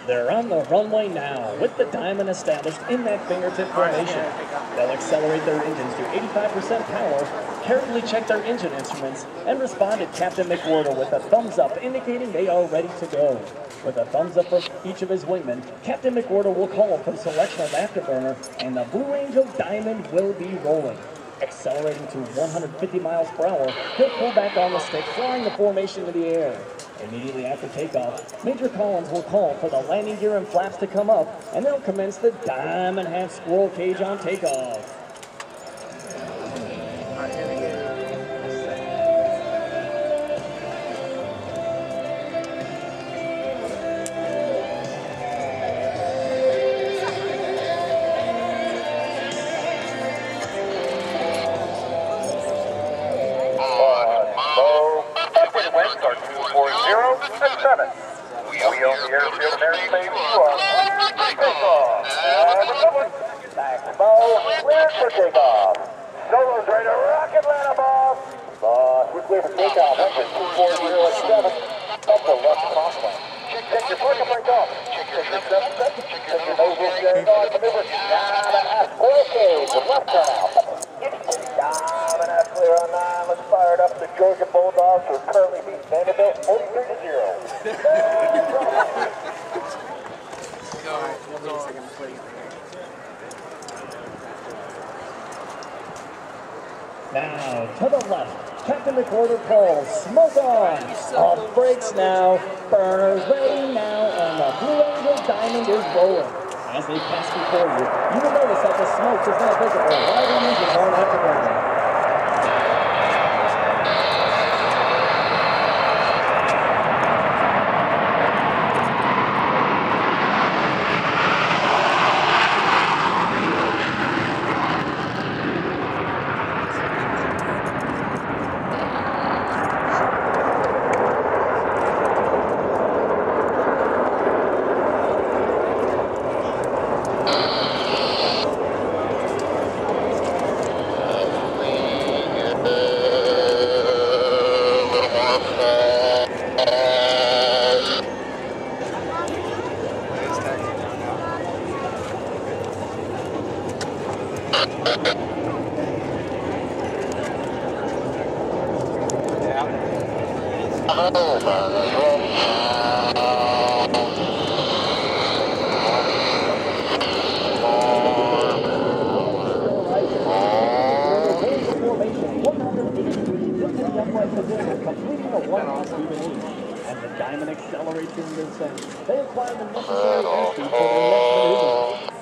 They're on the runway now with the diamond established in that fingertip formation. They'll accelerate their engines to 85% power, carefully check their engine instruments, and respond to Captain McWhorter with a thumbs up indicating they are ready to go. With a thumbs up from each of his wingmen, Captain McWhorter will call for selection of afterburner, and the Blue Angel Diamond will be rolling. Accelerating to 150 miles per hour, he'll pull back on the stick, flying the formation into the air. Immediately after takeoff, Major Collins will call for the landing gear and flaps to come up, and they'll commence the diamond half squirrel cage on takeoff. We own the airfield and airspace. You are takeoff. Back to bow. Cleared for takeoff. Solo's ready to rock Atlanta, boss. We're clear for takeoff. Engine 24087. Up the left crossline. Check your parking brake off. Check your nose will stand on. Maneuver. Diamond squirrel cage. Left turn out. Diamond clear on 9. Let's fire it up. The Georgia Bulldogs are currently being Vanderbilt 43-0. Now, to the left, Captain McWhorter calls, smoke on, off brakes now, burners ready now, and the Blue Angel Diamond is rolling. As they pass before you, you will notice that the smoke is not visible while the engines aren't afterburning. Completing a one-off even as the diamond accelerates in descent. They acquire the necessary airspeed for their next maneuver.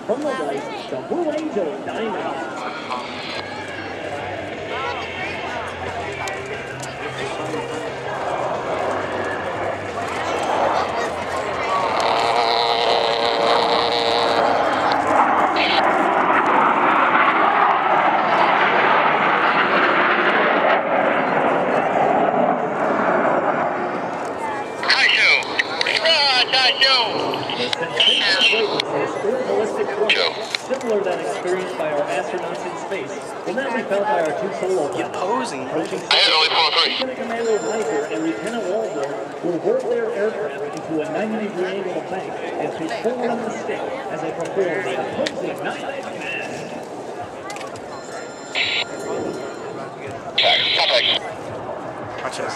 From the right, the Blue Angel Diamond. Joe. similar to that experienced by our astronauts in space, will now be felt by our two solo pilots. Posing. Approaching Lieutenant Commander Weiser and Lieutenant Waldorf will roll their aircraft into a 90-degree angle of bank and pitch forward on the stick as they perform the opposing 9-inch pass. Watch this.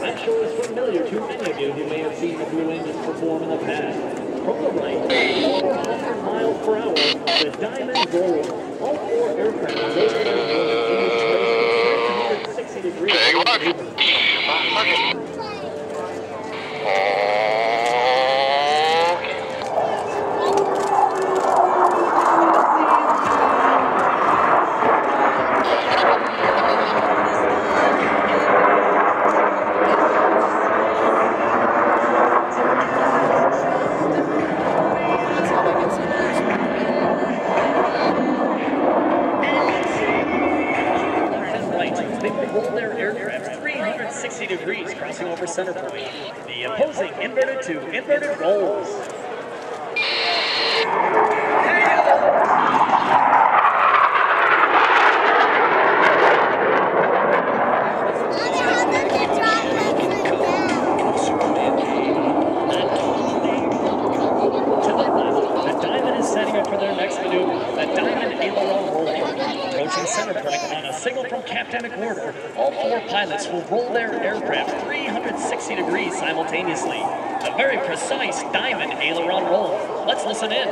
I'm sure is familiar to many of you who may have seen the Blue Angels perform in the past. From the right, 400 miles per hour, the Diamond roll. All four aircraft roll their wings in this 360 degrees. Degrees crossing over center point. The opposing inverted to inverted rolls. To the left, the Diamond is setting up for their next maneuver. The Diamond aileron roll. Approaching center point on a signal from Captain McWhorter, all four pilots will roll their aircraft 360 degrees simultaneously. A very precise Diamond aileron roll. Let's listen in.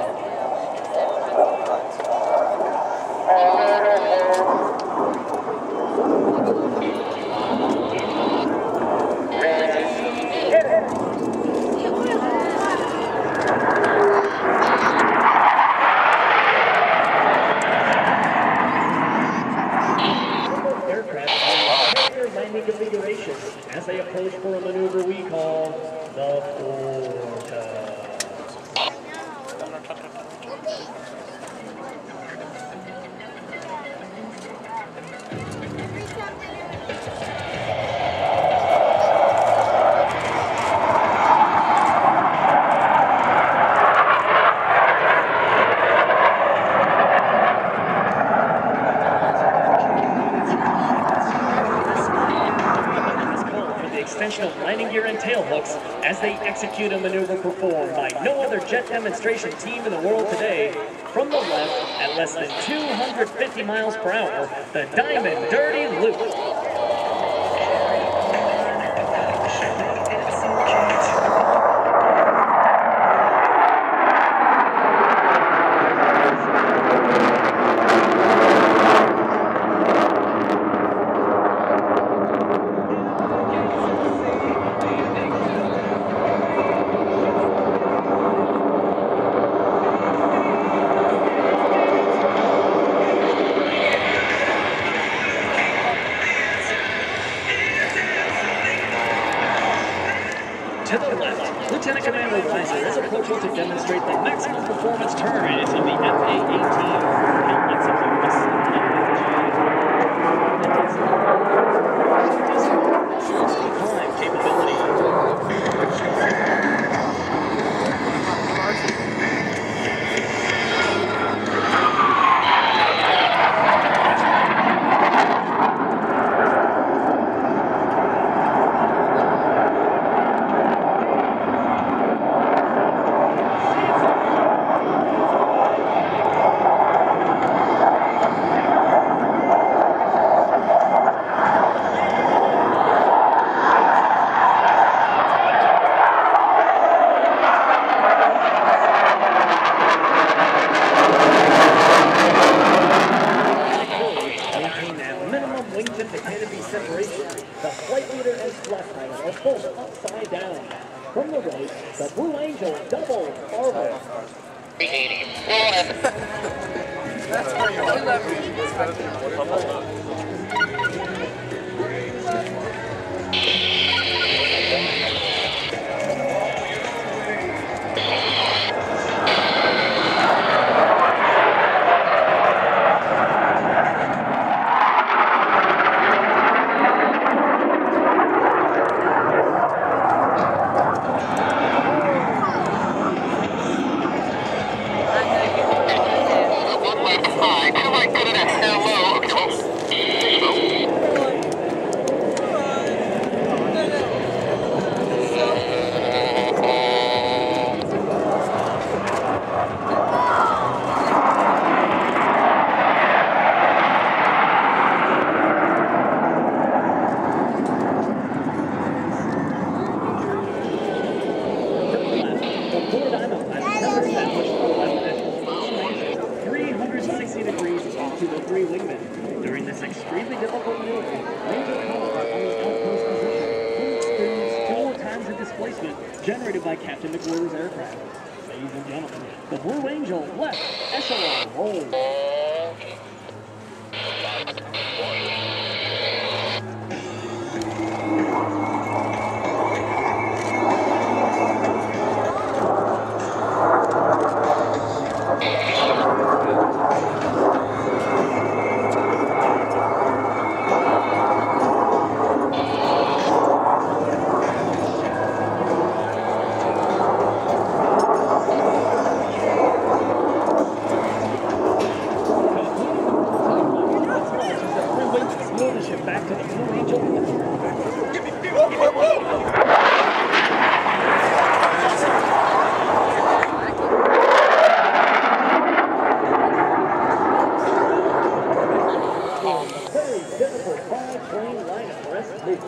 Configuration as they approach for a maneuver we call the Forta. Extension of landing gear and tail hooks as they execute a maneuver performed by no other jet demonstration team in the world today. From the left, at less than 250 miles per hour, the Diamond Dirty Loop. To the left, Lieutenant Commander Weiser is approaching to demonstrate the maximum performance tolerance of the FA-18. He'll execute this climb capability. The flight leader and flight pilot are both upside down. From the right, the Blue Angel double forward. 381. 90-degree wingman. During this extremely difficult maneuver, Ranger Power on the outpost position will experience 4 times the displacement generated by Captain McWhirter's aircraft. Ladies and gentlemen, the Blue Angel left echelon rolls. Back to the Blue Angel in the very difficult 5-plane lineup rest loop.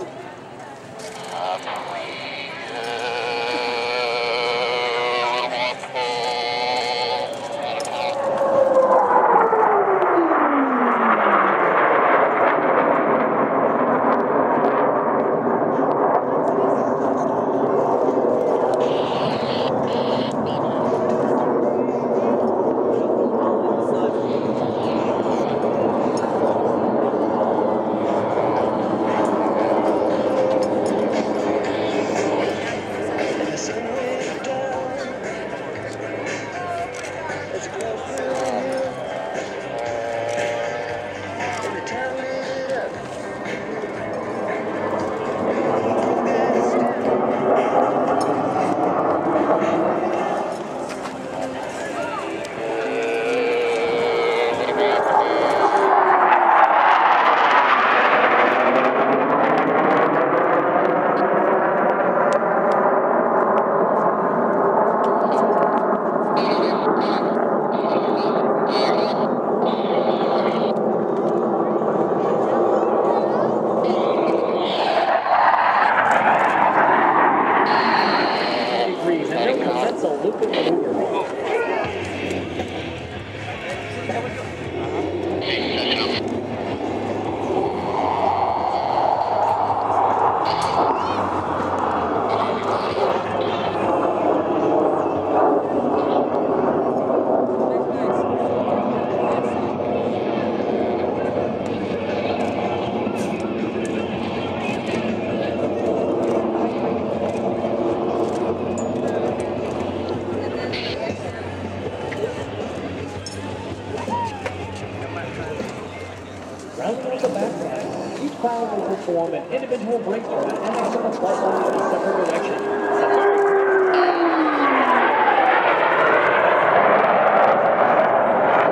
Rounding out the backside, each pilot will perform an individual brake turn and exit the flight line in a separate direction.